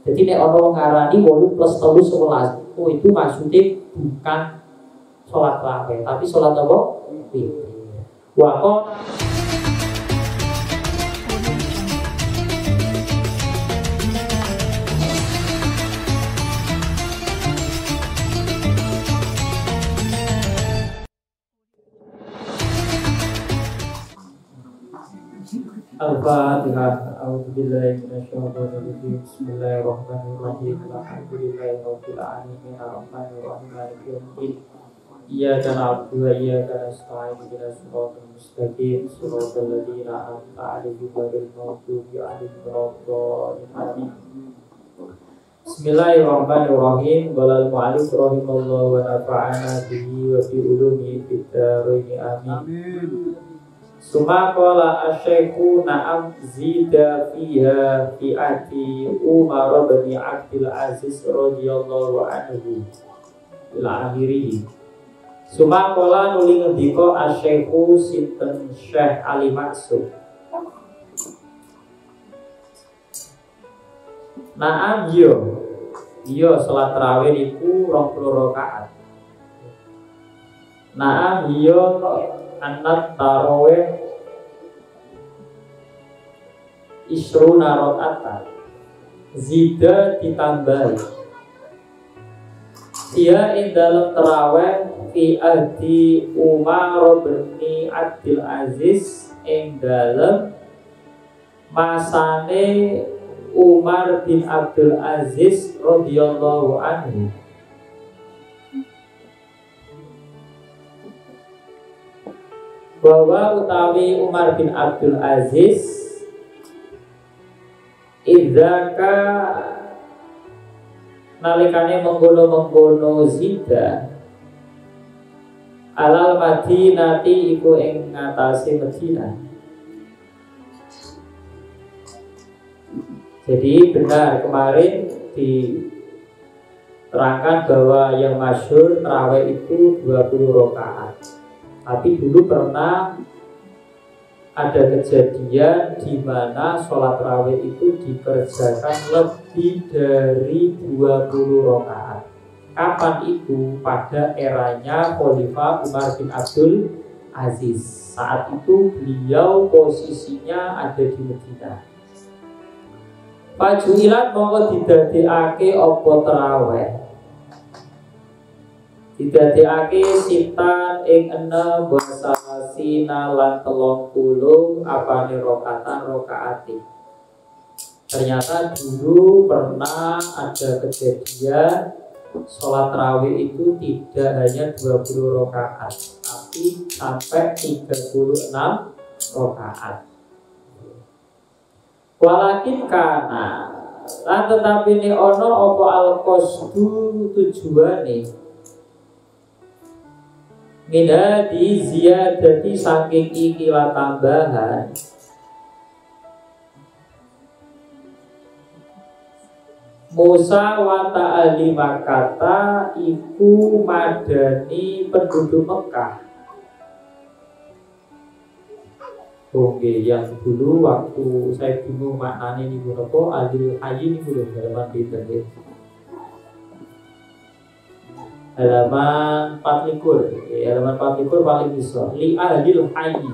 Jadi nek ana wong ngarani 8 plus 3 11. Oh itu maksudnya bukan sholat tarawih, tapi sholat apa? Witir. Wa Al-Fatihah. A'udzubillahi minasyaitonir rajim. Bismillahirrahmanirrahim. Alhamdulillahi rabbil alamin. Arrahmanir rahim. Maliki yaumiddin. Iyyaka na'budu wa iyyaka nasta'in. Ihdinas siratal mustaqim. Shiratal ladzina an'amta 'alaihim ghairil maghdubi 'alaihim waladdallin. Bismillahirrahmanirrahim. Qala al-mu'allif rahimallahu wa nafa'ana bihi wa bi ulumihi fid dharain. Amin. Suma qala asy-syaikhu na'am zida fiha fi ati Umar bin Abdul Aziz radhiyallahu anhu ila akhirih. Suma qala nuli ngendika asy-syaikhu sinten Syekh Ali Maksum. Na'am yo salat tarawih niku 20 rakaat. Na'am yo anat tarawih isruna rakaatan zida ditambahi dia ing dalam tarawih fi adi Umar bin Abdul Aziz ing dalam masane Umar bin Abdul Aziz radhiyallahu anhu. Bahwa utawi Umar bin Abdul Aziz idzaka nalikane mengkono-mengkono zida alal Madinati iku ing ngatasi Madinah. Jadi benar kemarin diterangkan bahwa yang masyhur tarawih itu 20 rakaat. Tapi dulu pernah ada kejadian di mana sholat tarawih itu dikerjakan lebih dari 20 rakaat. Kapan itu? Pada eranya Khalifah Umar bin Abdul Aziz. Saat itu beliau posisinya ada di Madinah. Pajuilan mongko didadekake apa tarawih. Didadekake sitan ing 6 wasasina lan 30 apane rokaati. Ternyata dulu pernah ada kejadian sholat tarawih itu tidak hanya 20 rakaat, tapi sampai 36 rakaat. Walakin kana lan tetapi ini ono apa al-qasdu tujuane mina di ziyadati saking ikilah tambahan Musa wa ta'ali makata iku madani penduduk Mekah. Oke, yang dulu waktu saya bingung maknanya ini apa adil haji ini belum halaman di internet. Halaman 24, halaman 24 paling bisa. Li adil haji.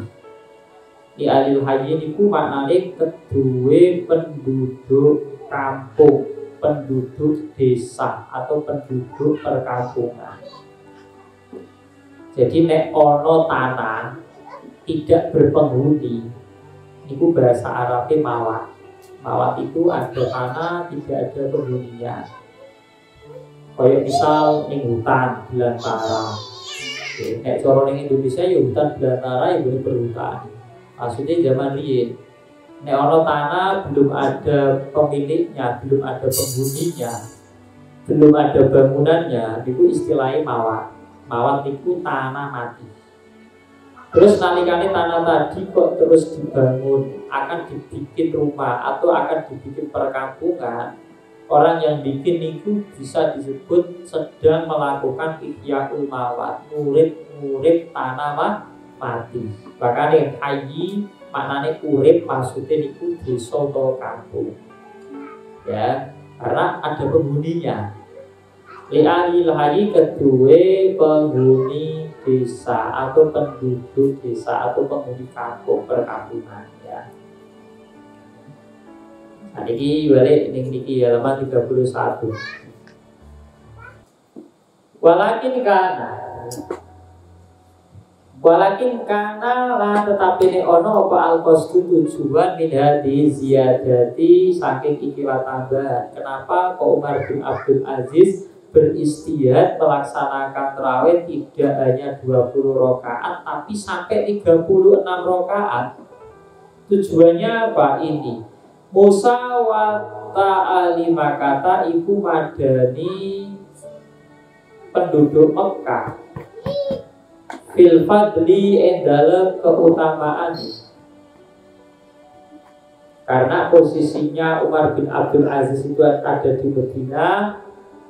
Li adil haji ini ku maknanya kedua penduduk kampung, penduduk desa atau penduduk perkampungan. Jadi nek ono tanah tidak berpenghuni, itu bahasa Arabnya mawat. Mawat itu ada tanah tidak ada penghuninya. Kayak misal ning hutan belantara. Nek cara ning Indonesia ya hutan belantara ya boleh berhutan. Maksudnya zaman riyen nek ono tanah belum ada pemiliknya, belum ada penghuninya, belum ada bangunannya, itu istilahnya mawat. Mawat itu tanah mati. Terus nalikane tanah tadi kok terus dibangun, akan dibikin rumah atau akan dibikin perkampungan, orang yang bikin itu bisa disebut sedang melakukan ihyaul mawat, ngurip tanah mati. Bahkan yang haji maknanya urip maksudnya itu desa atau kampung. Ya, karena ada penghuninya. Li'alil hayyi kedua penghuni desa atau penduduk desa atau penghuni kampung perkampungan ya. Nah ini balik ini halaman 31. Walakin kana lah tetapi ini ono apa al-qasdu tujuan minhadi ziyadati saking ikilah tambahan. Kenapa kok Umar bin Abdul Aziz beristihad melaksanakan tarawih tidak hanya 20 rakaat tapi sampai 36 rakaat? Tujuannya apa ini? Musawata alimakata iku madani penduduk Mekah fil fadli dalam keutamaan, karena posisinya Umar bin Abdul Aziz itu ada di Medina.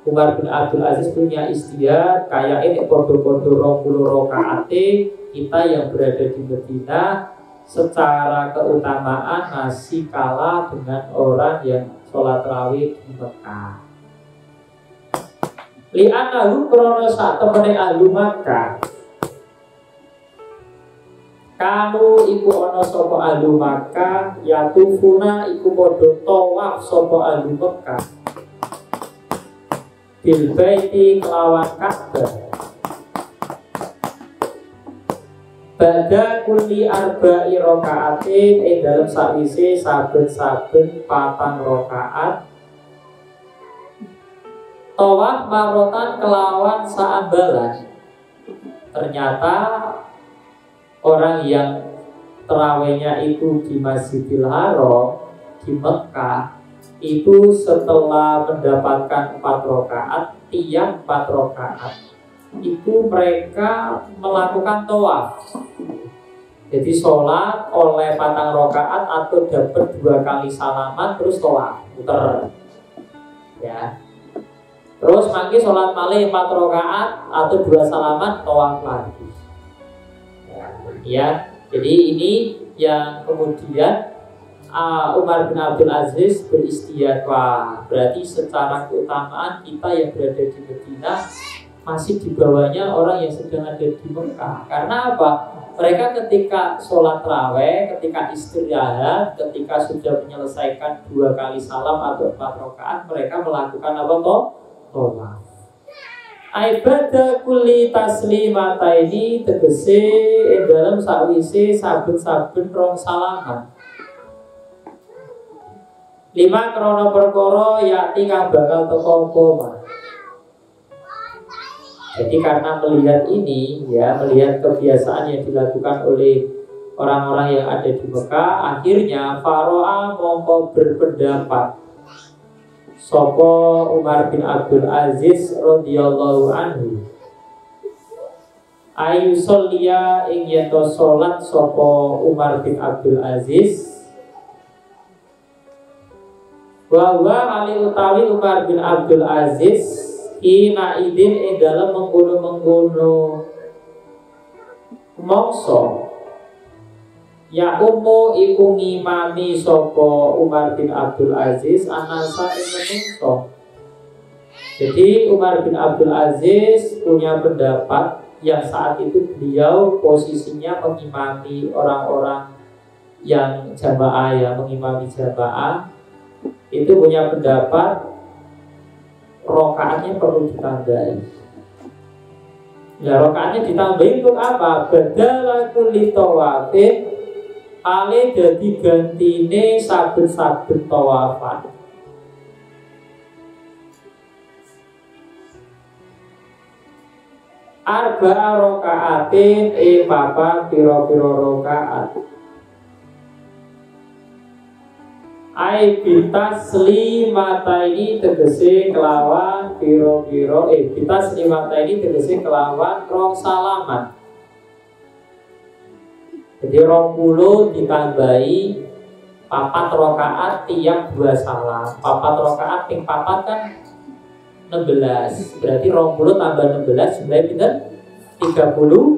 Umar bin Abdul Aziz punya istihad kayak ini podo-podo 20 rakaat, kita yang berada di Medina secara keutamaan masih kalah dengan orang yang sholat tarawih di Mekah. Li'anahu krono sak temene ahlu Makkah kamu iku ono sopo ahlu Makkah yatufuna iku podo tawaf sopo ahlu Mekah bil baiti kelawan Ka'bah bada kulli arba'i rakaatin dalam sakwise saben-saben 4 rakaat tawaf marotan kelawan saambalan. Ternyata orang yang terawihnya itu di Masjidil Haram di Mekah itu setelah mendapatkan 4 rakaat, tiap 4 rakaat itu mereka melakukan tawaf. Jadi sholat oleh 4 rakaat atau dapat 2 kali salaman terus tawaf muter ya. Terus mangki sholat malih 4 rakaat atau 2 salaman tawaf lagi ya. Jadi ini yang kemudian Umar bin Abdul Aziz beristihad. Wah, berarti secara keutamaan kita yang berada di Medina masih di bawahnya orang yang sedang ada di Mekah. Karena apa? Mereka ketika sholat tarawih, ketika istirahat, ketika sudah menyelesaikan 2 kali salam atau 4 rakaat, mereka melakukan apa toh? Tawaf. Ibadah kulli taslimata ini tegese dalam sakwise saben-saben rong salaman. 5 krono perkara yakti kang bakal teko apa. Jadi karena melihat ini ya, melihat kebiasaan yang dilakukan oleh orang-orang yang ada di Mekah, akhirnya Faro'a mongko berpendapat Sopo Umar bin Abdul Aziz radhiyallahu anhu ayu sholia ing yeto sholat Sopo Umar bin Abdul Aziz bahwa ali utawi Umar bin Abdul Aziz ina idin ing dalam mengkono-mengkono mongso ya iku ngimami sopo Umar bin Abdul Aziz anasa ing menungso. Jadi Umar bin Abdul Aziz punya pendapat yang saat itu beliau posisinya mengimami orang-orang yang jamaah ya, mengimami jamaah itu punya pendapat rokaatnya perlu ditambahi. Ya rokaatnya ditambahi untuk apa? Badala kulli tawafin ale dadi gantine saben-saben tawafan. Arba'a rakaatin papa pira-pira rakaat. Ai bitaslimata ini tegese kelawan pira-pira bitaslimata ini tegese kelawan rong salaman. Jadi 20 ditambahi 4 rakaat tiap 2 salam. 4 rakaat ping 4 kan 16. Berarti 20 tambah 16 jumlahnya pinten? 36.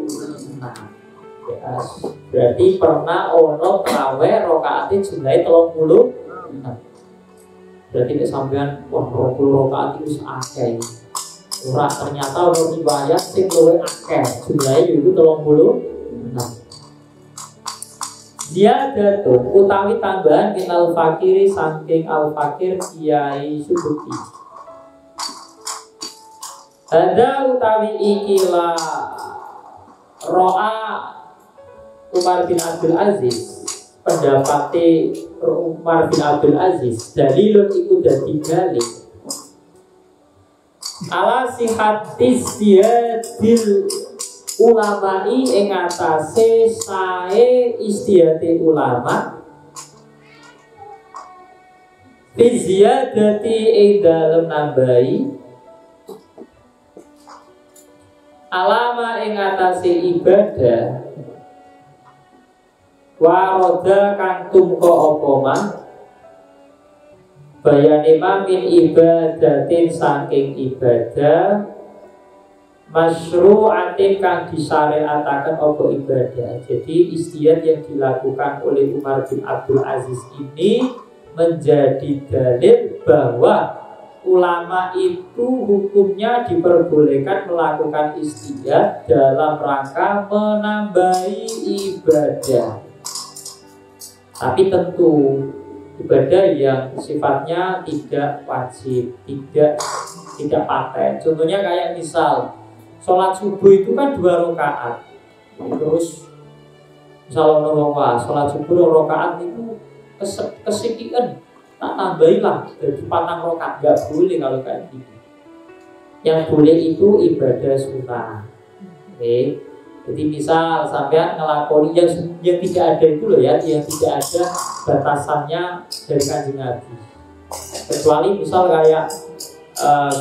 Ya, berarti pernah ono tarawih rakaatnya jumlahnya 36. Berarti nek sampean wah 20 rakaat itu akeh. Ora ternyata ono riwayat sing luwih akeh. Jumlahe itu 36. Dia datu utawi tambahan minal fakiri saking al fakir Kiai Subuki. Ada utawi ikilah roa Umar bin Abdul Aziz, pendapati Umar bin Abdul Aziz dalilun iku dadi dalil ala sihatis dil ulama'i ing atase sae istihate ulama fi ziyadati ing dalem nambahi alama ing atase ibadah waroda kang tumko apa mah bayane min ibadatin saking ibadah masyru'atin kang disyariataken apa ibadah. Jadi istiad yang dilakukan oleh Umar bin Abdul Aziz ini menjadi dalil bahwa ulama itu hukumnya diperbolehkan melakukan istiad dalam rangka menambahi ibadah. Tapi tentu ibadah yang sifatnya tidak wajib, tidak paten. Contohnya kayak misal sholat subuh itu kan 2 rakaat. Terus misal orang sholat subuh 2 rakaat itu kesikian, tak tambahilah jadi 4 rakaat. Gak boleh kalau kayak gitu. Yang boleh itu ibadah sunnah. Oke. Jadi misal sampean ngelakoni yang tidak ada itu loh ya, yang tidak ada batasannya dari Kanjeng Nabi. Kecuali misal kayak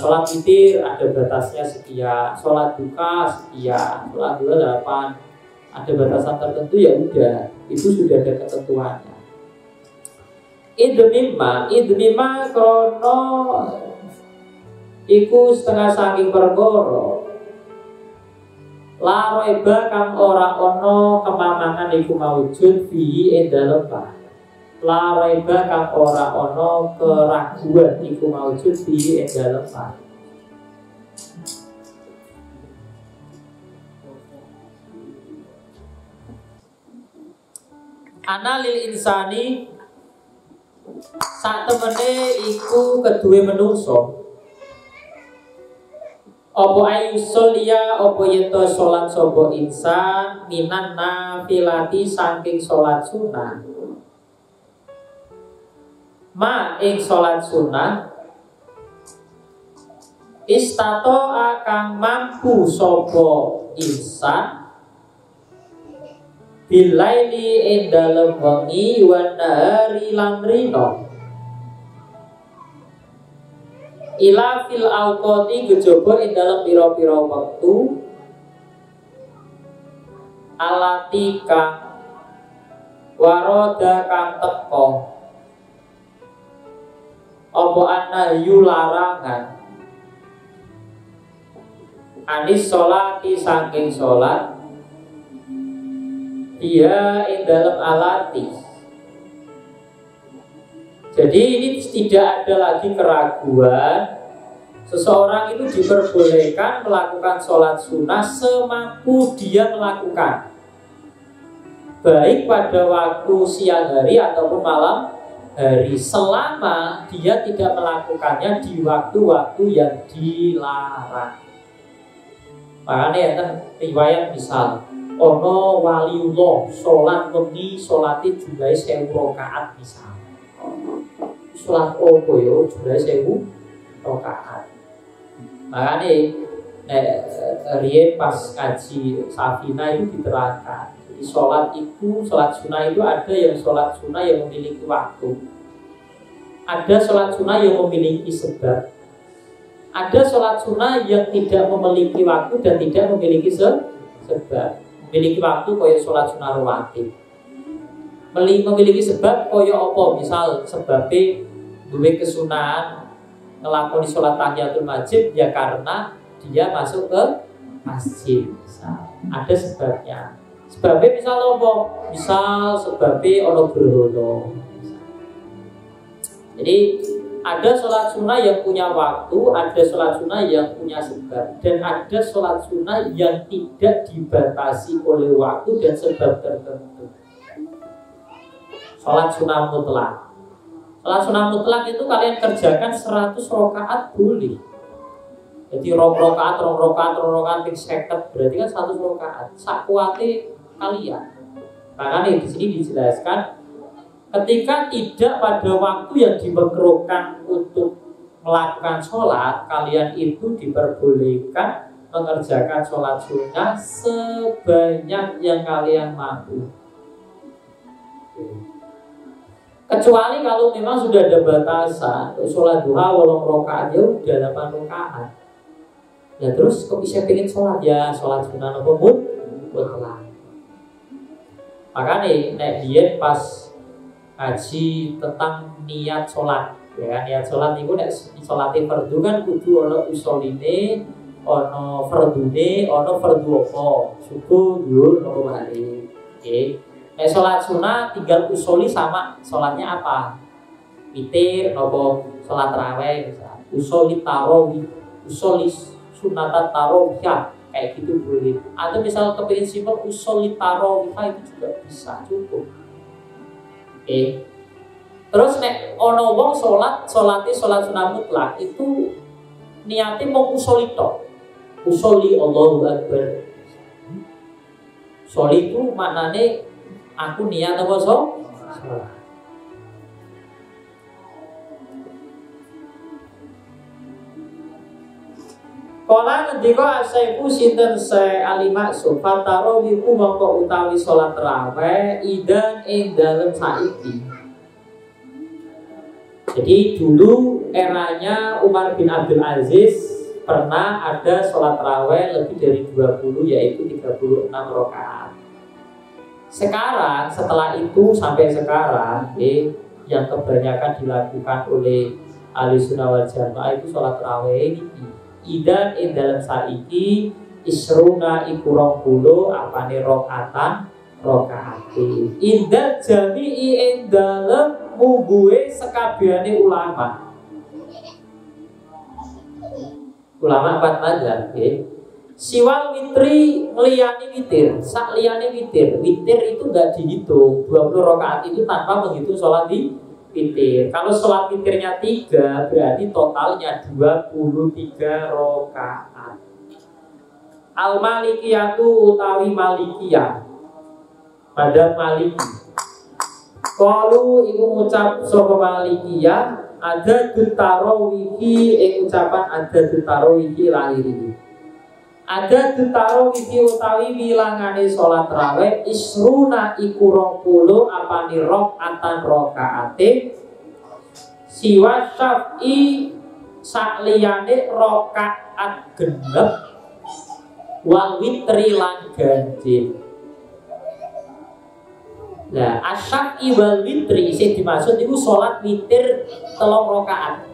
sholat witir ada batasnya sekian, sholat duka sekian, sholat 28 ada batasan tertentu, ya udah itu sudah ada ketentuannya. Idmima krono iku setengah saking perkara la roiba kang ora ono kemamangan iku maujud fi ing dalem la raiba kang ora ono keraguan iku maujud di dalem ana lil insani sak temene iku kedue menungso apa ayusolia apa yento salat sapa insan minan nafilati saking salat sunah ma ing salat sunah istato akan mampu sapa insan bilaili ing dalem wengi wan nahari lan rino ila fil awqati kejaba ing dalem pira-pira wektu alati kang waroda kang teko apa anahyu larangan anis sholati saking sholat dia ing dalam alati. Jadi ini tidak ada lagi keraguan, seseorang itu diperbolehkan melakukan sholat sunnah semampu dia melakukan, baik pada waktu siang hari ataupun malam hari, selama dia tidak melakukannya di waktu-waktu yang dilarang. Makanya enten riwayat misal ono waliullah sholat wengi sholate jumlahe 1000 rakaat misal. Sholat opo yo jumlahe 1000 rakaat. Makanya riyen pas ngaji Safina itu diterangkan. Jadi sholat sunnah itu ada yang sholat sunnah yang memiliki waktu, ada sholat sunnah yang memiliki sebab, ada sholat sunnah yang tidak memiliki waktu dan tidak memiliki sebab. Memiliki waktu kaya sholat sunnah rawatib, memiliki sebab kaya apa, misal sebabnya duwe kesunahan ngelakoni sholat tahiyatul masjid ya karena dia masuk ke masjid, misal ada sebabnya. Sebabnya misal apa? Misal sebabnya ono berhala. Jadi Ada sholat sunnah yang punya waktu, ada sholat sunnah yang punya sebab, dan ada sholat sunnah yang tidak dibatasi oleh waktu dan sebab tertentu. Sholat sunnah mutlak. Sholat sunnah mutlak itu kalian kerjakan 100 rakaat boleh. Jadi rong rakaat seket, berarti kan 100 rakaat. Sakuate kalian. Makanya di sini dijelaskan, ketika tidak pada waktu yang dimakruhkan untuk melakukan sholat, kalian itu diperbolehkan mengerjakan sholat sunnah sebanyak yang kalian mampu. Kecuali kalau memang sudah ada batasan, sholat duha 8 rakaat ya udah 8 rakaat. Ya terus kok bisa pengen sholat ya sholat sunnah apa mutlak. Makanya nek diet pas ngaji tentang niat sholat, ya kan? Niat sholat itu nek sholatin fardu kan kudu ono usoline, ono fardune, ono fardu apa? Subuh, zuhur, apa maghrib. Oke. Nek sholat sunnah tinggal usoli sama sholatnya apa? Witir, apa sholat tarawih misal. Usoli tarawih, usoli sunnatat tarawih kayak gitu boleh. Atau misal kepingin simpel usoli tarawih itu juga bisa, cukup. Oke. Terus nek ono wong sholat sunnah mutlak itu niatnya mau usoli tok. Usoli Allahu Akbar. Usoli itu maknanya aku niat apa sholat. Kala ngendika asaiku sinten se alima sufat tarawih mongko utawi salat tarawih idan ing dalem saiki. Jadi dulu eranya Umar bin Abdul Aziz pernah ada sholat tarawih lebih dari 20 yaitu 36 rakaat. Sekarang setelah itu sampai sekarang yang kebanyakan dilakukan oleh ahli sunnah wal jamaah itu sholat tarawih ini idan ing dalam saiki isruna iku 20 apane rakaatan rakaate indah jami'i ing dalem mungguhe sekabehane ulama empat mazhab siwal witri liyane witir sak liyane witir itu enggak dihitung 20 rakaat itu tanpa menghitung sholat di witir. Kalau sholat witirnya 3 berarti totalnya 23 rakaat. Al-Malikiyatu utawi Malikiyah pada Maliki. Qalu iku ngucap sapa Malikiyah ada dutarowihi ing ucapan ada dutarowihi lahiri. Ada dutarowihi utawi wilangane sholat tarawih isruna iku 20 apane rakaatan rakaate siwa syaf'i sakliyane rakaat genep wal witri lan ganjil. Nah, asyafi wal witri sing dimaksud itu sholat witir 3 rakaat.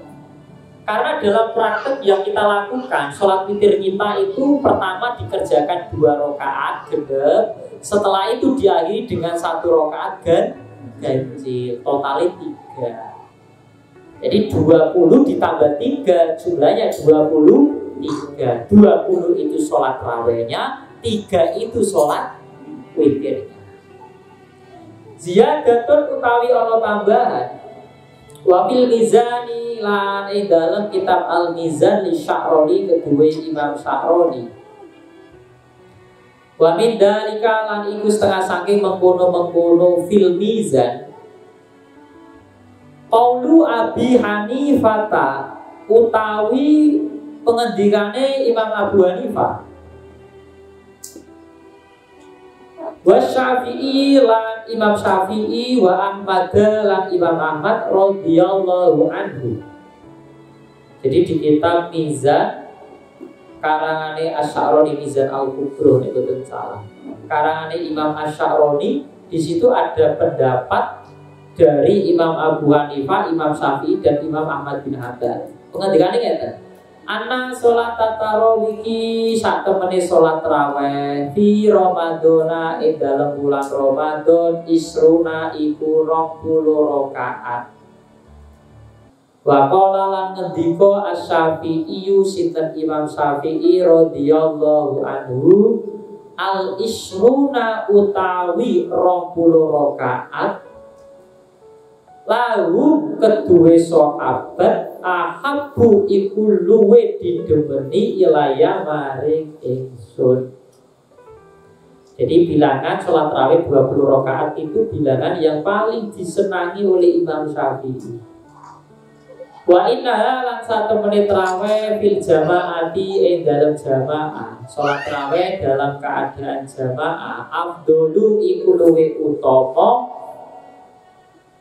Karena dalam praktek yang kita lakukan, sholat witir kita itu pertama dikerjakan 2 rakaat genep, setelah itu diakhiri dengan 1 rakaat ganjil, totalnya 3. Jadi 20 ditambah 3 jumlahnya 23. 20 itu sholat tarawihnya, 3 itu sholat witirnya. Ziyadatun utawi ono tambahan. Wa fil mizani lan ing dalam kitab Al-Mizan li Sya'roni kedua Imam Sya'roni. Wa min dalika lan iku setengah saking mengkono-mengkono fil mizan. Qaulu Abi Hanifah utawi pengendikane Imam Abu Hanifah. Wa Syafi'i lan Imam Syafi'i wa Ahmad lan Imam Ahmad radhiyallahu anhu. Jadi di kitab Mizan karangane Asy-Sya'roni Mizan Al-Kubra niku boten salah. Karangane Imam Asy-Sya'roni di situ ada pendapat dari Imam Abu Hanifah, Imam Syafi'i dan Imam Ahmad bin Hanbal. Pengendikane ngeten. Ana sholat tarawih sak temene sholat tarawih di Ramadana ing dalam bulan Ramadan isruna iku 20 rakaat. Wa qala lan ngendika Asy-Syafi'i sinten Imam Syafi'i radhiyallahu anhu al isruna utawi 20 rakaat lahu kedue sahabat ahabbu iku luwe didemeni ilaya maring ingsun. Jadi bilangan sholat tarawih 20 rakaat itu bilangan yang paling disenangi oleh Imam Syafi'i. Wa inna lan satu menit tarawih fil jamaati ing dalam jamaah. Sholat tarawih dalam keadaan jamaah afdolu iku luwe utama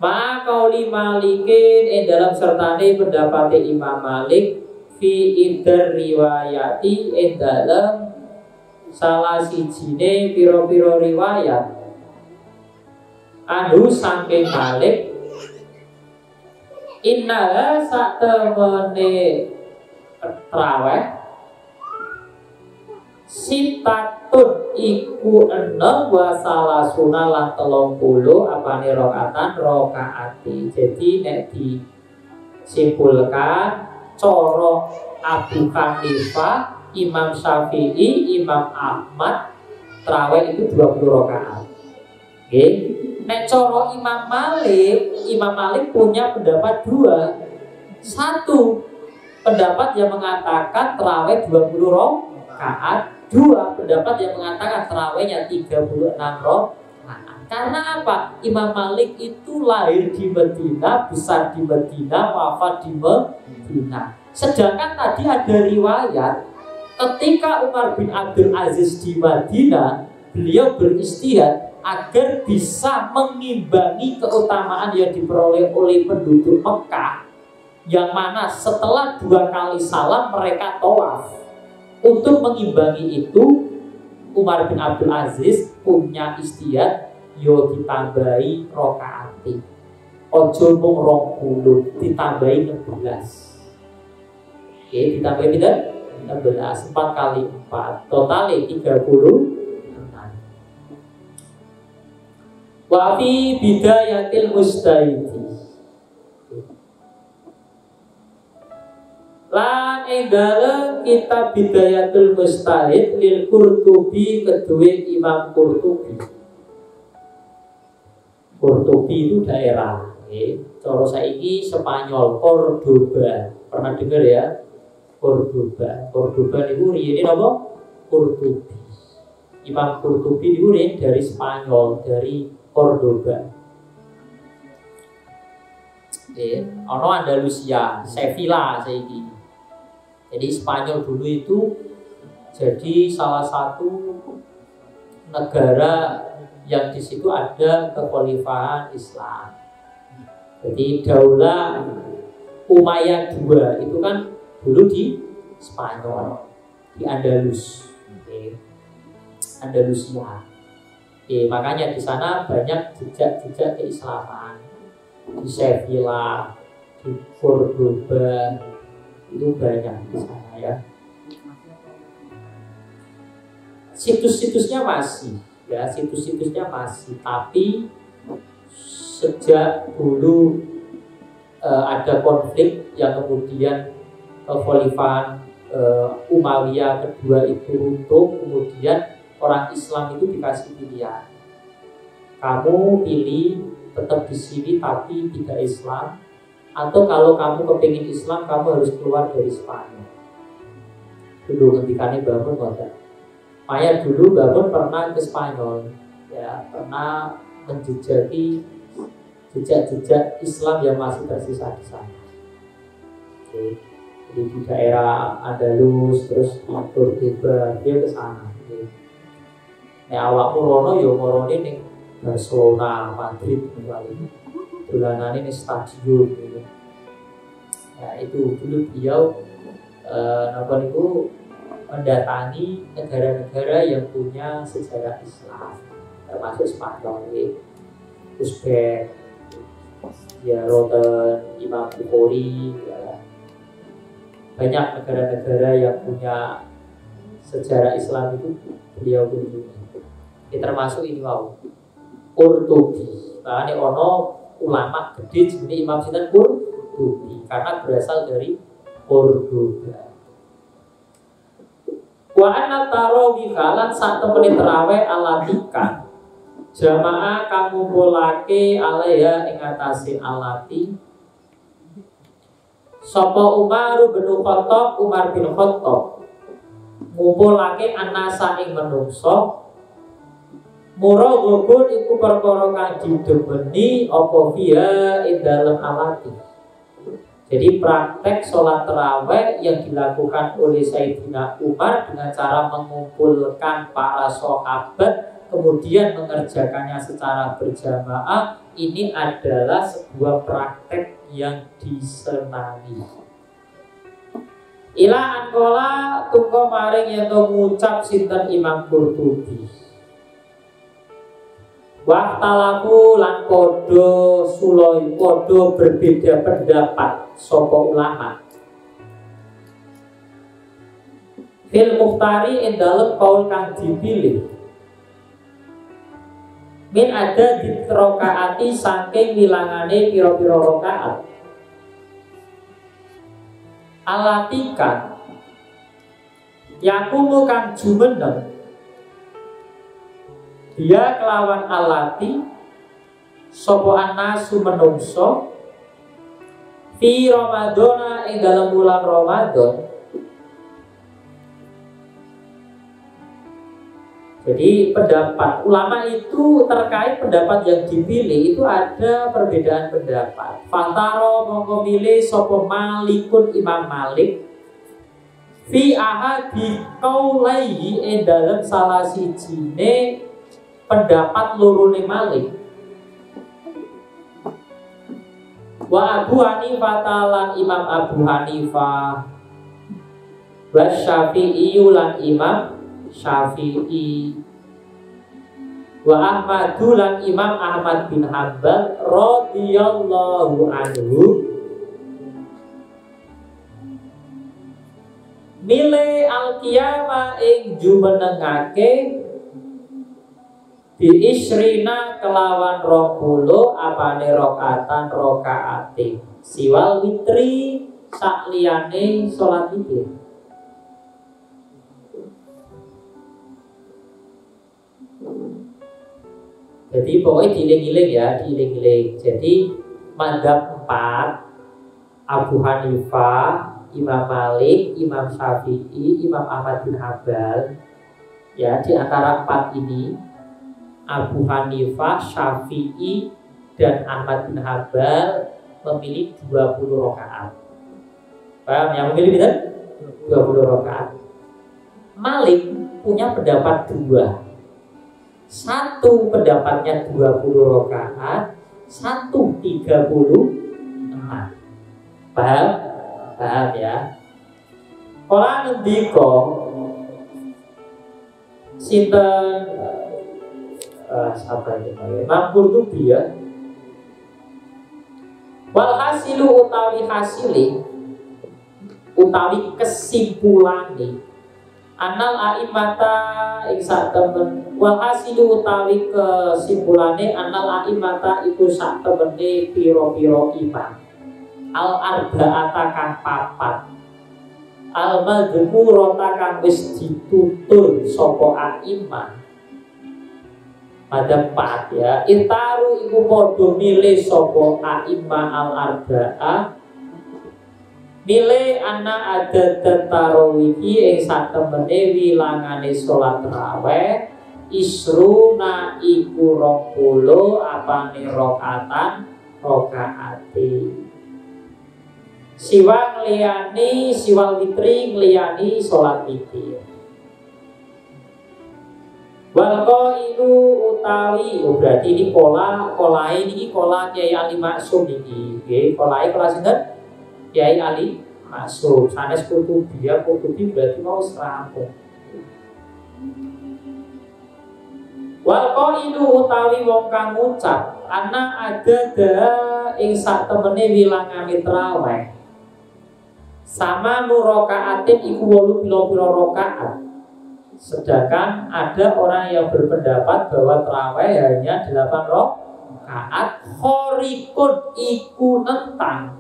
maka Malikin dalam sertane pendapat Imam Malik fi idar riwayati dalam salah sijine piro-piro riwayat anu saking Malik inna satemene traweh sitatun iku enem wa salasuna lan 30 apane rakaati. Jadi nek disimpulkan cara Abu Hanifah, Imam Syafi'i, Imam Ahmad tarawih itu 20 rakaat. Oke. Nek cara Imam Malik punya pendapat dua. Satu, pendapat yang mengatakan tarawih 20 rakaat. Dua, pendapat yang mengatakan tarawihnya 36 rakaat. Karena apa? Imam Malik itu lahir di Madinah, besar di Madinah, wafat di Madinah. Sedangkan tadi ada riwayat ketika Umar bin Abdul Aziz di Madinah, beliau beristihad agar bisa mengimbangi keutamaan yang diperoleh oleh penduduk Mekah, yang mana setelah 2 kali salam mereka tawaf. Untuk mengimbangi itu, Umar bin Abdul Aziz punya istihad, yo ditambahi rokaati. Ojo mung 20, ditambahi 16. Oke, ditambahi pinten? 16, 4 kali 4. Totalnya 36. Wa fi bidayatil mustahidi. Lan ing dalem kitab Bidayatul Mustahid lil Qurtubi kedue Imam Qurtubi. Qurtubi itu daerah, cara saiki Spanyol, Cordoba. Pernah dengar ya? Cordoba. Cordoba niku riyene napa? Qurtubi. Imam Qurtubi niku dari Spanyol, dari Cordoba. Ono Andalusia, Sevilla saiki. Jadi Spanyol dulu itu jadi salah satu negara yang di situ ada kekhalifahan Islam. Jadi Daulah Umayyah II itu kan dulu di Spanyol, di Andalus, Andalusia. Makanya di sana banyak jejak-jejak keislaman. Di Sevilla, di Cordoba itu banyak di sana ya. Situs-situsnya masih, ya situs-situsnya masih. Tapi sejak dulu ada konflik yang kemudian kekhalifahan Umayyah kedua itu runtuh, kemudian orang Islam itu dikasih pilihan. Kamu pilih tetap di sini tapi tidak Islam, atau kalau kamu kepingin Islam kamu harus keluar dari Spanyol. Dulu ketika ini bangun ngoten. Maya dulu bangun pernah ke Spanyol, ya pernah menjejaki jejak-jejak Islam yang masih tersisa di sana. Oke. Jadi di daerah Andalus terus di Cordoba dia ke sana. Nek awakmu rono yo morone ning Barcelona, Madrid misalnya. Dolanane ning stadion gitu. Nah, itu dulu beliau mendatangi negara-negara yang punya sejarah Islam, termasuk Spanyol, Uzbek, ya Roten, Imam Bukhari, ya. Banyak negara-negara yang punya sejarah Islam itu beliau kunjungi. Termasuk ini wow, Qurtubi. Makanya ono ulama gede jenenge Imam Sinten Qurtubi. karena berasal dari Cordoba. Wa anna tarawih lan sak temene tarawih alatikan jamaah kang ngumpulake alaiha ing atase alati sapa Umar bin Khattab ngumpulake anasa ing manungsa muraghabun iku perkara kang didemeni apa fiha ing dalem alati. Jadi praktek sholat tarawih yang dilakukan oleh Sayyidina Umar dengan cara mengumpulkan para sahabat kemudian mengerjakannya secara berjamaah, ini adalah sebuah praktek yang disenangi. Ila ankola tunggu maring yang mengucap sinten Imam Qurtubi. Waktalaku lan podo suloi podo berbeda pendapat sapa ulama fil muhtari ing dalem kaul kang dipilih min ada di rokaati saking wilangane pira-pira rokaat alatikan yakumu kang jumeneng dia kelawan alati sopo anasu menungso fi Ramadana ing dalam bulan Ramadan. Jadi pendapat ulama itu terkait pendapat yang dipilih itu ada perbedaan pendapat. Fataro mongko milih sopo Malikun Imam Malik fi ahadi qaulaihi ing dalam salah sijine pendapat lurune Malik. Wa Abu Hanifah lan Imam Abu Hanifah wa Syafi'i lan Imam Syafi'i wa Ahmad lan Imam Ahmad bin Hanbal radhiyallahu anhu nilai al-qiyamah ing jumenengake bi isrina kelawan 20 apane rakaatan rakaate siwal witri sakliyane salat witir. Jadi pokoknya diiling-iling ya, diiling-iling. Jadi mazhab 4 Abu Hanifah, Imam Malik, Imam Syafi'i, Imam Ahmad bin Hanbal. Ya, di antara 4 ini Abu Hanifah, Syafi'i, dan Ahmad bin Hanbal memilih 20 rakaat. Paham? Yang memilih benar? 20 rakaat. Malik punya pendapat 2. Satu pendapatnya 20 rakaat, satu 36. Paham? Paham ya? Kala ngendika sinten sabar ya, Imam Qurtubi ya. Wal hasilu utawi kesimpulane anal a'immata ing sak temen wal hasilu utawi kesimpulane anal a'immata iku sak temene pira-pira imam al arba'ata kang 4 al madhkurata kang wis ditutur sapa a'immah pada 4 ya. Itaru iku padha milih sapa a'immah al-arba'ah milih ana ada tarawih ing satemene wilangane salat tarawih isruna iku 20 apane rakaatan rakaate siwa ngliyani siwal witri ngliyani salat witir. Walko itu utawi, berarti ini pola ini pola Kiai Ali Maksum ini, pola sinten Kiai Ali Maksum. Sanes Qurtubi ya, Qurtubi berarti mau serampung. Walko itu utawi wong kang ngucap, ana ada ing sak temene wilangane tarawih. Sama nurokaatin iku 8 pira-pira rakaat. Sedangkan ada orang yang berpendapat bahwa tarawih hanya 8 rakaat. Khorikun iku nentang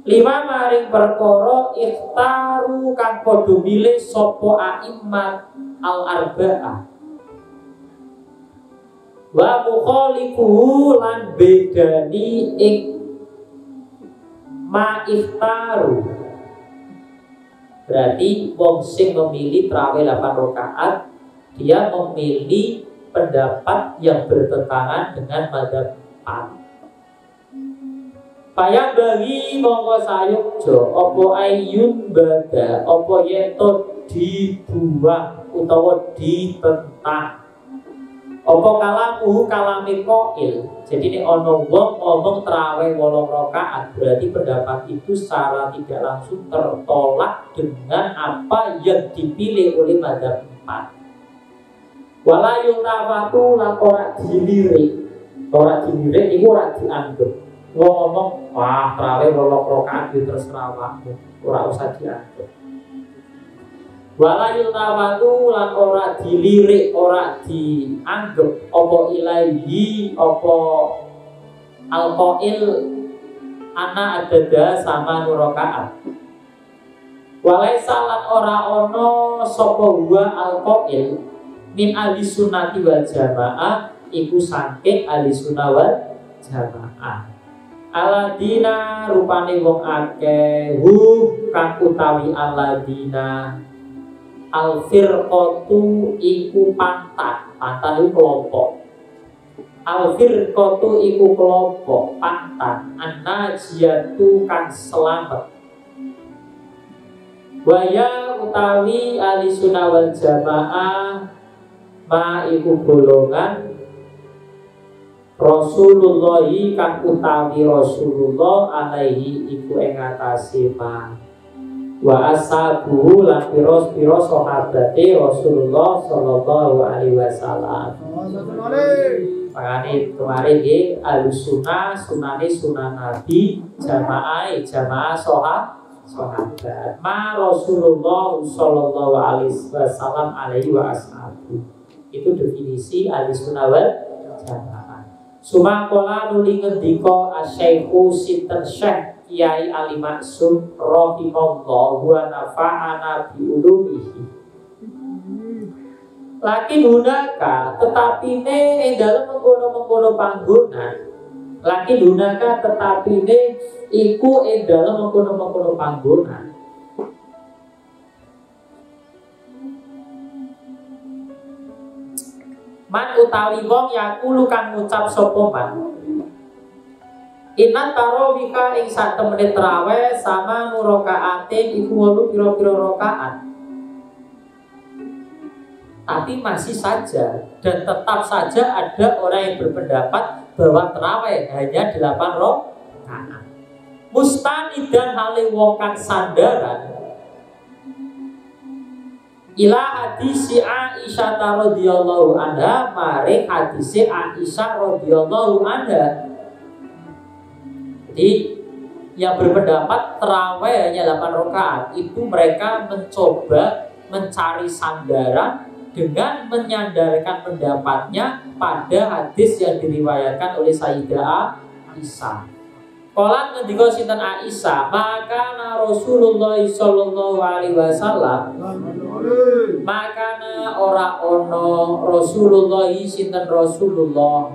Lima maring perkara ikhtaru kang padha milih sapa a'immat al-arba'ah. Wa mukhalifuhu lan bedani ing ma ikhtaru. Berarti wong sing memilih tarawih 8 rakaat, dia memilih pendapat yang bertentangan dengan mazhab 4. Payah bagi mongko sayukjo opo ayun bada opo yeto dibuang utawa ditentang opo kalamu kalami koil. Jadi ini ono wong ngomong tarawih 8 rakaat, berarti pendapat itu secara tidak langsung tertolak dengan apa yang dipilih oleh mazhab 4. Wala yutawatu lan ora dilirik itu ora dianggap. Wong ngomong, wah tarawih 8 rakaat itu terserah awakmu, ora usah dianggap. Wala yutawatu lan ora dilirik, ora dianggap apa ilahi apa alqail ana adada sama rakaat. Walaisa lan ora ono sapa wa alqail min ahli sunnati wal jamaah iku saking ahli sunnah wal jamaah. Aladina rupane wong akeh kang utawi aladina al firqatu iku pantan itu kelompok. Al firqatu iku kelompok pantan an-najiyatu kang selamat. Waya utawi ahli sunnah wal jamaah ma iku golongan Rasulullah kang utawi Rasulullah alaihi iku ing atase ma wa ashabuhu lan pira-pira sahabate Rasulullah sallallahu alaihi wasallam. Makane kemarin nggih al-sunnah sunane sunnah Nabi jamaah sahabat ma Rasulullah sallallahu alaihi wasallam alaihi wa ashabu. Itu definisi al-sunnah wal jamaah. Sumakola nuli ngendika asy-syaikhu sinten Syekh Kiai Ali Maksum rahimahullah wa nafa'ana bi ulumihi. Lakin hunaka tetapine ing dalem mengkono-mengkono panggonan. Lakin hunaka tetapine iku ing dalem mengkono-mengkono panggonan. Man utawi wong yakulu kang ngucap sapa man inna tarawika ing sak temene traweh sama nurokaatin iku 8 pira-pira rakaat. Tapi masih saja dan tetap saja ada orang yang berpendapat bahwa traweh hanya 8 rakaat. Mustanidan hale wong kang sandaran ila hadisi Aisyah radhiyallahu anha mare hadisi Aisyah radhiyallahu anha. Jadi yang berpendapat tarawih hanya 8 rakaat itu mereka mencoba mencari sandaran dengan menyandarkan pendapatnya pada hadis yang diriwayatkan oleh Sayyidah Aisyah. Qalat ngendika sinten Aisyah, maka Rasulullah sallallahu alaihi wasallam makana ora ono Rasulullah sinten Rasulullah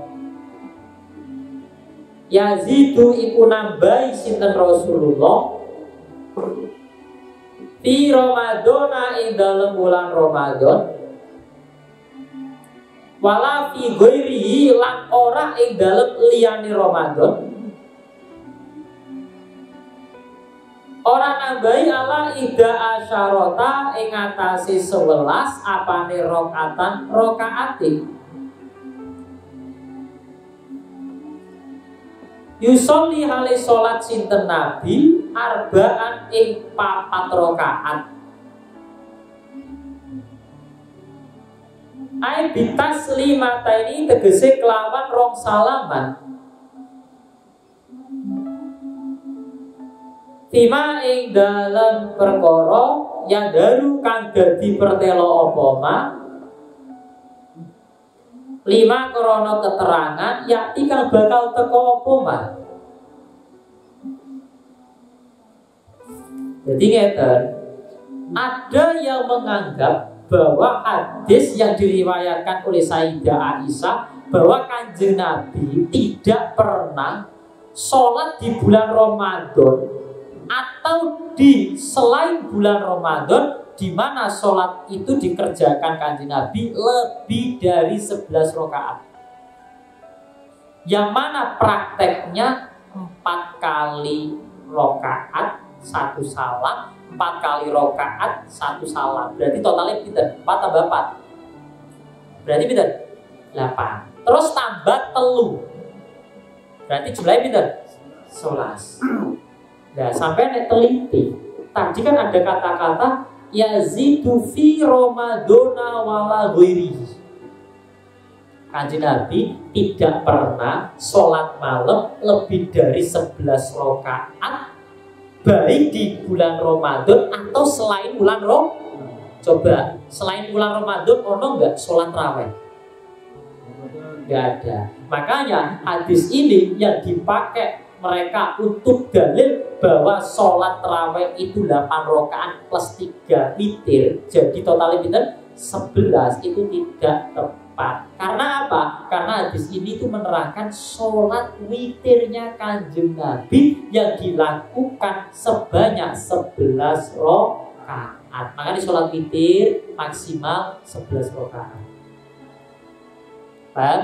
yazidu iku nambahi sinten Rasulullah fi Ramadana ing dalem bulan Ramadan wala fi ghairihi lan ora ing dalem liyane Ramadan. Orang nambahi ala ida asyarota ing atase 11 apane rakaati. Yusolli hale salat sinten Nabi arba'an ing 4 rakaat. Ai bitas limata ini tegese kelawan rong salaman. Tima ing dalam perkara yang daru kang dadi pertelo apa ma 5 krana keterangan yakti kang bakal teko apa ma Jadi ngeten, ada yang menganggap bahwa hadis yang diriwayatkan oleh Sayyidah Aisyah bahwa Kanjeng Nabi tidak pernah sholat di bulan Ramadan atau di selain bulan Ramadan, di mana sholat itu dikerjakan Kanjeng Nabi lebih dari 11 rakaat. Yang mana prakteknya 4 kali rakaat 1 salam, 4 kali rakaat 1 salam. Berarti totalnya pinten? 4 tambah 4. Berarti pinten? 8. Terus tambah telu. Berarti jumlahnya pinten? 11. Nah, sampai nek teliti. Tadi kan ada kata-kata yazidu fi Ramadana wala ghairihi. Kanjeng Nabi tidak pernah sholat malam lebih dari 11 rakaat, baik di bulan Ramadan atau selain bulan Ramadan. Coba, selain bulan Ramadan ono nggak sholat raweh? Nggak ada. Makanya hadis ini yang dipakai mereka untuk dalil bahwa sholat raweh itu 8 rakaat plus 3 witir, jadi totalnya 11, itu tidak tepat. Karena apa? Karena hadis ini itu menerangkan sholat witirnya Kanjeng Nabi yang dilakukan sebanyak 11 rakaat. Makanya sholat witir maksimal 11 rakaat. Paham?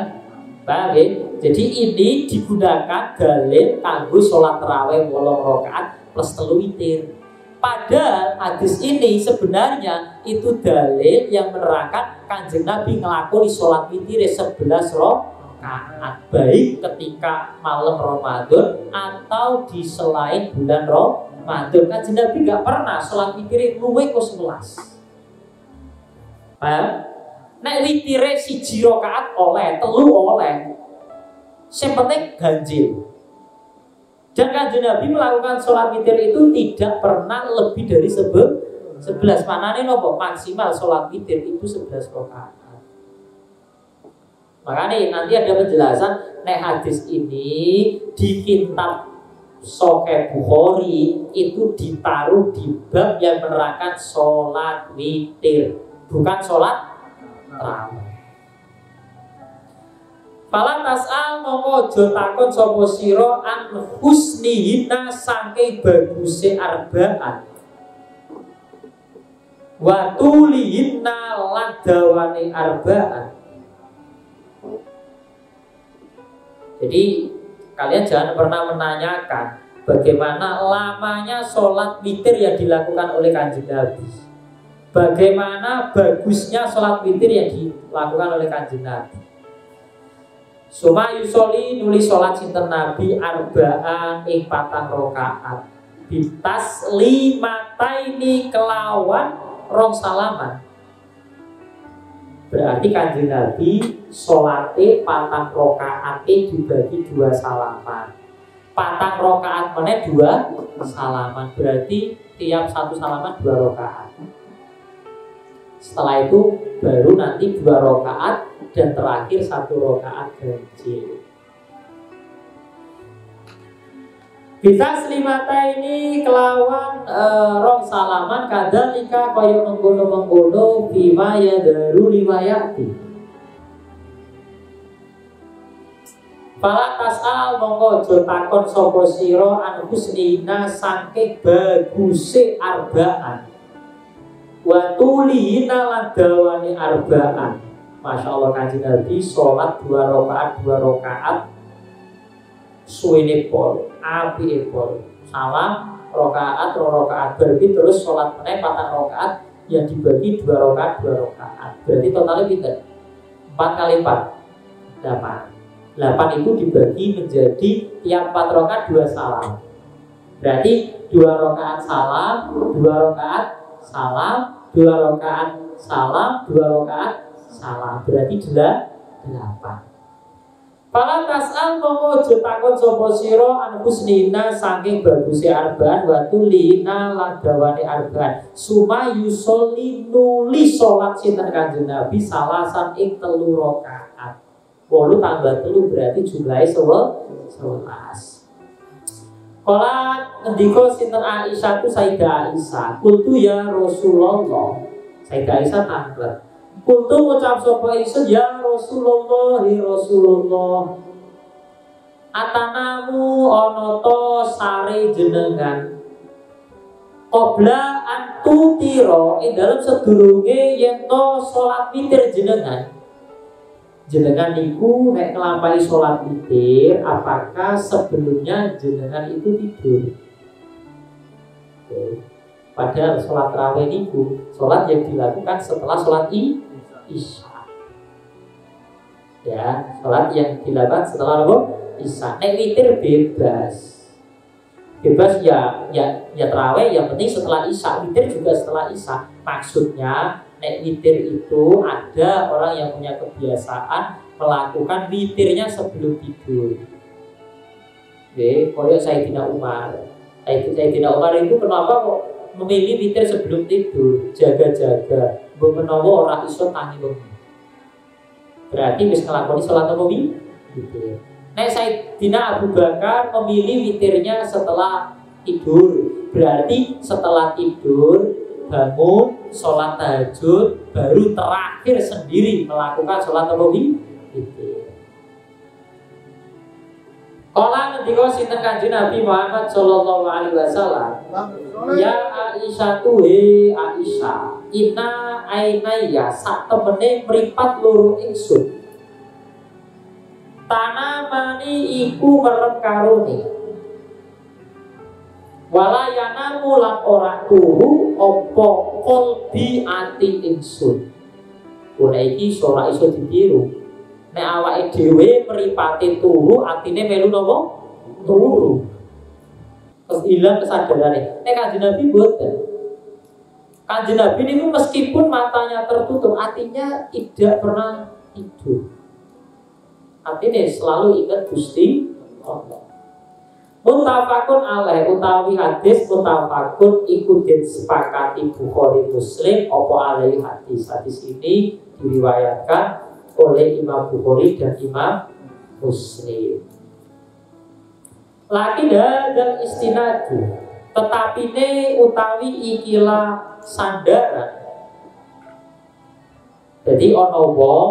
Paham ya? Jadi ini digunakan dalil kanggo sholat tarawih 8 rakaat plus 3 witir. Padahal hadis ini sebenarnya itu dalil yang menerangkan Kanjeng Nabi ngelakoni sholat witir 11 rakaat, baik ketika malam Ramadan atau di selain bulan Ramadan. Kanjeng Nabi gak pernah sholat witir luwih ke 11. Paham? Nek witire 1 rakaat oleh, 3 oleh. Yang penting ganjil. Dan Kanjeng Nabi melakukan sholat witir itu tidak pernah lebih dari 11. Maknanya nopo? Maksimal sholat witir itu 11 rakaat. Makanya nanti ada penjelasan nek hadis ini di kitab Sahih Bukhari itu ditaruh di bab yang menerangkan sholat witir, bukan sholat tarawih. Fala tas'al mongko aja takon sapa sira an husnihina saking baguse arba'an. Wa tulihina lan dawane arba'an. Jadi kalian jangan pernah menanyakan bagaimana lamanya sholat witir yang dilakukan oleh Kanjeng Nabi. Bagaimana bagusnya sholat witir yang dilakukan oleh Kanjeng Nabi. Suma yusoli nulis sholat sinten Nabi arba'an ing 4 rakaat bitas 5 taini kelawan 2 salaman. Berarti Kanjeng Nabi sholate 4 rakaat dibagi 2 salaman. 4 rakaat meneh 2 salaman. Berarti tiap 1 salaman 2 rakaat. Setelah itu baru nanti 2 rakaat dan terakhir 1 rakaat ganjil. Bisa selimata ini kelawan 2 salaman kadzalika kaya mengkono-mengkono bima ya daru riwayati. Fala tas'al mongko aja takon sapa sira an husnina saking baguse arba'an. Wa tulina lan dawane arba'an. Masya Allah Kanjeng Nabi sholat 2 rakaat suwene pol, apike pol. Salam rakaat berarti terus sholat meneh 4 rakaat yang dibagi 2 rakaat. Berarti totalnya pinten? 4 kali 4 8. 8 itu dibagi menjadi tiap 4 rakaat 2 salam. Berarti 2 rakaat salam, 2 rakaat salam, 2 rakaat salam, 2 rakaat salam. Berarti 8. Fala tas'al mongko aja takon sapa sira an husnina saking baguse arba'an wa tulina lan dawane arba'an. Suma yusolli nuli salat sinten Kanjeng Nabi salasan ing 3 rakaat. 8 tambah 3 berarti jumlahnya 11. Kala ngendika sinten Aisyah tu Sayyidah Aisyah, "Qultu ya Rasulullah." Sayyidah Aisyah tanglet. "Qultu ngucap sapa ingsun ya Rasulullah, hi Rasulullah. Atanamu ana ta sare jenengan qabla antutira ing dalem sedurunge yen to salat witir jenengan." Jenengan niku nek nglampahi sholat witir, apakah sebelumnya jenengan itu tidur? Oke. Padahal sholat raweh niku sholat yang dilakukan setelah sholat isya. Ya, sholat yang dilakukan setelah isya. Nek witir bebas ya terawih, yang penting setelah isya. Witir juga setelah isya. Maksudnya nek witir itu ada orang yang punya kebiasaan melakukan witirnya sebelum tidur. Oke, koyo Sayyidina Umar. Sayyidina Umar itu kenapa kok memilih witir sebelum tidur? Jaga-jaga, mbok menawa ora iso tangi wengi. Berarti wis nglakoni salat witir. Nek Sayyidina Abu Bakar memilih witirnya setelah tidur. Berarti setelah tidur bangun, sholat tahajud, baru terakhir sendiri melakukan sholat witir. Kala ngendika sinten Kanjeng Nabi Muhammad sallallahu alaihi wasallam, "Ya Aisyah he Aisyah, inna ainaya sak temene mripat loro ingsun. Tanamani iku merem karone. Wala yanamu lan ora turu apa qalbi ati ingsun." Ora iki ora iso ditiru. Nek awake dhewe mripate turu, atine melu napa? Turu. Terus ilang kesadarane. Nek Kanjeng Nabi mboten. Kanjeng Nabi niku meskipun matanya tertutup, hatinya tidak pernah tidur. Atine selalu ingat Gusti Allah. Muttafaqun alaih utawi hadis muttafaqun iku den sepakati Bukhari Muslim apa alaih hadis ini diriwayatkan oleh Imam Bukhari dan Imam Muslim. Lakin dan istinadu, tetapi ne utawi ikilah sandaran. Jadi ono wong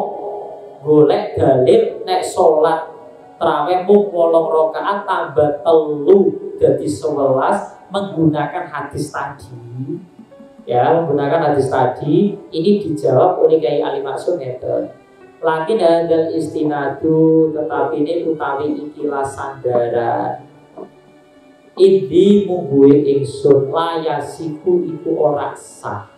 golek dalil nek salat tarawih mung 8 rakaat tambah 3 dadi 11 menggunakan hadis tadi. Ya, menggunakan hadis tadi ini dijawab oleh Kyai Ali Maksum ngeten. Lakin hadal istinadu, tetapi ini utawi ikilah sandaran. Idi mungguhe ingsun layasiku iku ora sah.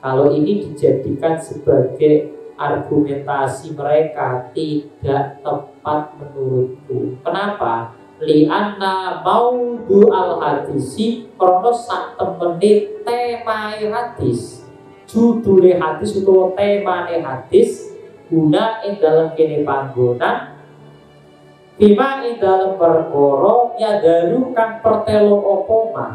Kalau ini dijadikan sebagai argumentasi mereka tidak tepat menurutku. Kenapa? Li'anna maudu al-hadisi krono sak temene temae hadis. Judule hadis utawa temane hadis guna ing dalem kene panggonan bima ing dalem perkara ya dalu kang pertelo apa mah.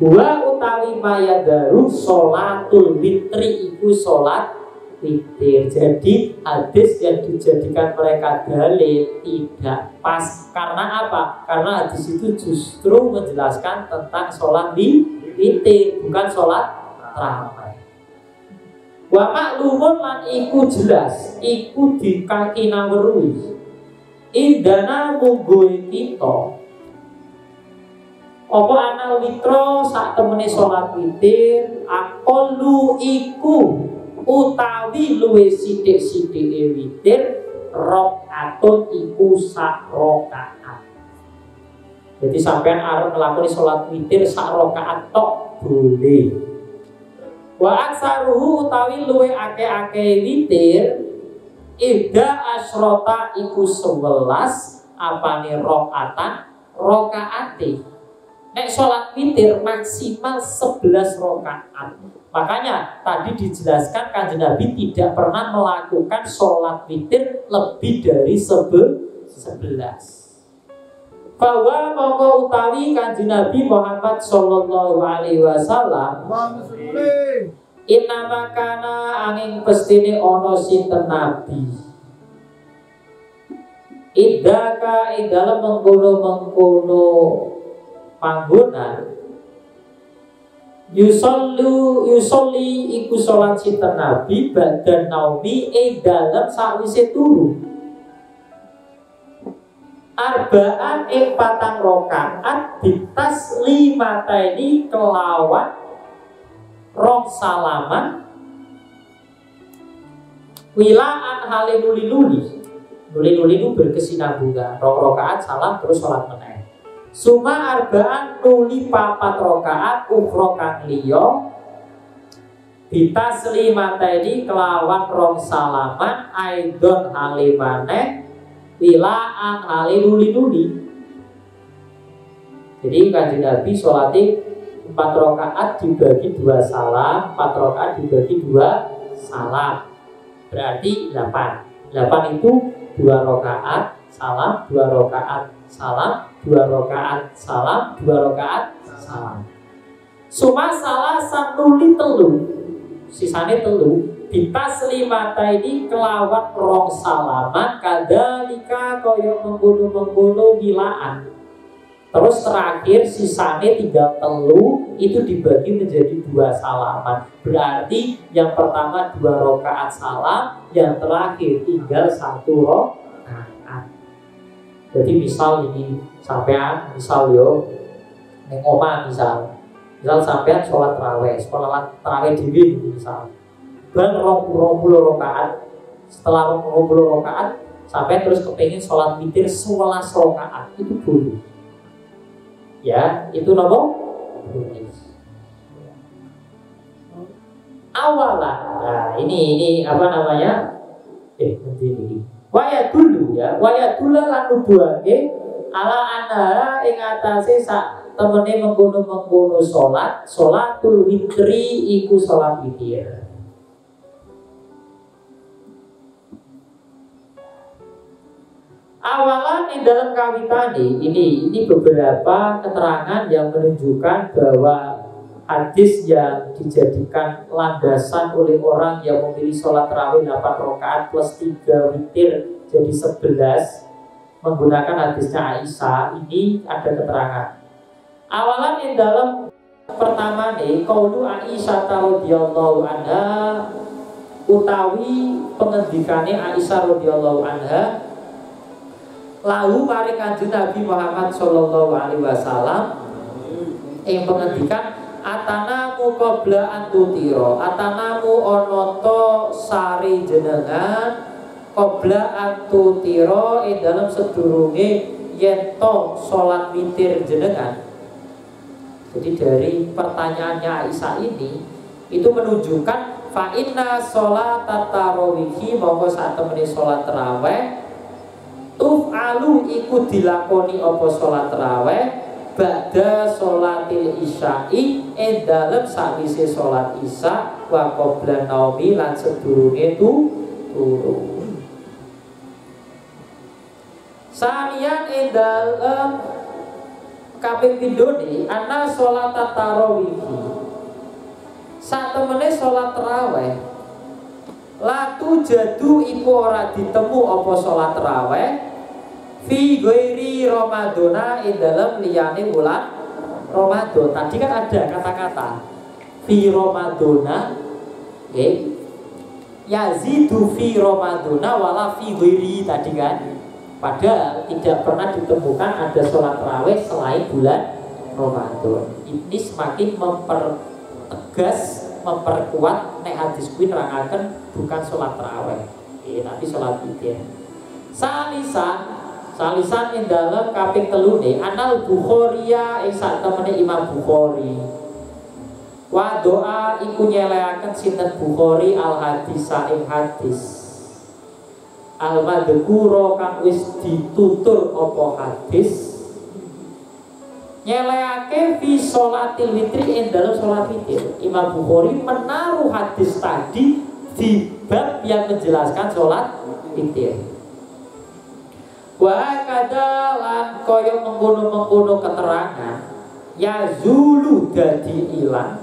Wa utawi maya dalu sholatul witri iku sholat witir. Jadi hadis yang dijadikan mereka dalil tidak pas. Karena apa? Karena hadis itu justru menjelaskan tentang sholat witir, bukan sholat tarawih. Wa maklumun lan iku jelas, iku dikakina weruhi. Indana mungguhe kita. Apa ana witro sak temene sholat witir, aqallu iku utawi luwe sithik-sithike witir rakaatun iku sak rakaat. Jadi sampean arep nglakoni sholat witir sak rakaat tok boleh. Wa aksaruhu utawi luwe akeh-akeh witir ida asrota iku 11 apane rakaate. Nek sholat witir maksimal 11 rakaat. Makanya tadi dijelaskan Kanjeng Nabi tidak pernah melakukan sholat witir lebih dari 11. Bahwa mongko utawi Kanjeng Nabi Muhammad sallallahu alaihi wasallam innama kana angin pestine ana sinten nabi Idaka ing dalem mengkono-mengkono panggonan yusolli iku sholat sinten Nabi badan naumi ing dalem sakwise turu arbaan ing patang rakaat ditas limataini kelawan rong salaman wilaan hale nuli-nuli itu berkesinambungan rong rakaat salam terus sholat meneh suma arbaan nuli papat rakaat ukhra kang liya bitaslimataini kelawan rong salaman aidon halimane wilaan haliluli. Jadi kanjeng Nabi sholatnya 4 rakaat dibagi 2 salam, 4 rakaat dibagi 2 salam, berarti 8 itu 2 rakaat salam, 2 rakaat salam, 2 rakaat salam, 2 rakaat salam. Suma salah sanuli telu, sisane telu. Bitaslimata ini kelawan rong salaman kadalika koyo mengkono wilaan. Terus terakhir sisane tinggal telu itu dibagi menjadi 2 salaman. Berarti yang pertama 2 rakaat salam, yang terakhir tinggal 1 rakaat. Jadi misal ini sampean, misal yo neng omah misal sampean sholat tarawih, sholat tarawih dhewe misal. Bang 20 rakaat. Setelah 20 rakaat sampai terus kepengin sholat witir 11 rakaat itu boleh. Ya, itu nopo? Boleh. Awalan. Nah, ini apa namanya? Nanti ini. Waya dulu ya, waya dulu lan nuduhake ala ana ing atase sak temene mengkono-mengkono sholatul witri iku sholat witir. Awalan di dalam kawitani ini beberapa keterangan yang menunjukkan bahwa hadis yang dijadikan landasan oleh orang yang memilih sholat tarawih 8 rakaat plus 3 witir jadi 11 menggunakan hadisnya Aisyah. Ini ada keterangan. Awalan di dalam pertama nih qaulu Aisyah radhiyallahu anha utawi pengendikane Aisyah radhiyallahu anha lalu mari kanjeng Nabi Muhammad sallallahu alaihi wasallam yang pengendikan atanamu qabla antutiro atanamu onoto sari jenengan qabla antutiro dalam sedurunge yento salat witir jenengan. Jadi dari pertanyaannya Aisyah ini itu menunjukkan fa inna sholat tarawihi mongko saat temene sholat tarawih tuf'alu iku dilakoni apa sholat tarawih ba'da sholatil isya'i dalem sakwise sholat isya wa qabla naumi lan sedurunge turu. Salian dalem kaping pindhone ana sholat tarawih sak temene sholat tarawih latu jadu iku ora ditemu apa sholat tarawih fi ghairi Ramadana ing dalem liyane wulan Ramadan. Tadi kan ada kata-kata fi Ramadana yazidu fi Ramadana wala fi ghairi tadi kan. Padahal tidak pernah ditemukan ada sholat tarawih selain bulan Ramadan. Ini semakin mempertegas, memperkuat nek hadis kuwi nerangaken bukan sholat tarawih, tapi sholat witir. Salisan ing dalem kaping telune anal Bukhariya ing sak temene Imam Bukhari. Wa doa iku nyeleaken sinten Bukhari al hadis ing hadis. Al madhkura kang wis ditutur apa hadis. Nyeleake fi sholatil witri ing dalem sholat witir. Imam Bukhari menaruh hadis tadi di bab yang menjelaskan sholat witir. Wa kada lan kaya mengkono-mengkono keterangan ya zulu dadi ilang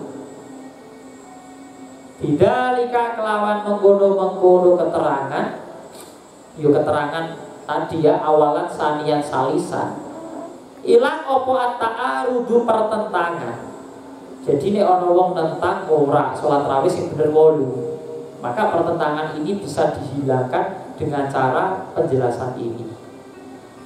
bidalika kelawan mengkono-mengkono keterangan yo keterangan tadi ya, awalan sanian salisan. Ilang opo at-ta'arudu pertentangan. Jadi ini ono wong tentang ora salat rawih sing bener 8. Maka pertentangan ini bisa dihilangkan dengan cara penjelasan ini.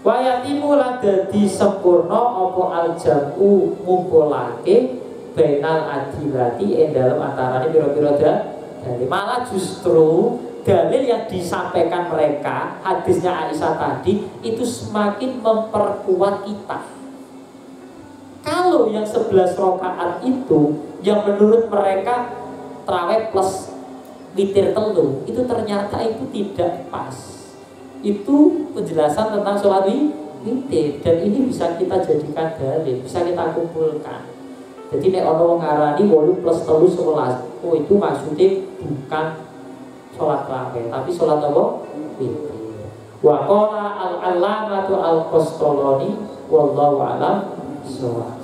Wa yatimu lan dadi sempurna apa al-jam'u ngumpulake bainal adilati dalam antarane pira-pira dalil. Malah justru dalil yang disampaikan mereka, hadisnya Aisyah tadi, itu semakin memperkuat kita. Kalau yang 11 rakaat itu yang menurut mereka tarawih plus witir telu, itu ternyata itu tidak pas. Itu penjelasan tentang sholat witir, dan ini bisa kita jadikan dalil, bisa kita kumpulkan. Jadi nek ono ngarani 8 plus telu 11, oh itu maksudnya bukan sholat tarawih, tapi sholat apa? Witir. Wa qala al-allamatu al-Qastalani wallahu a'lam bishawab.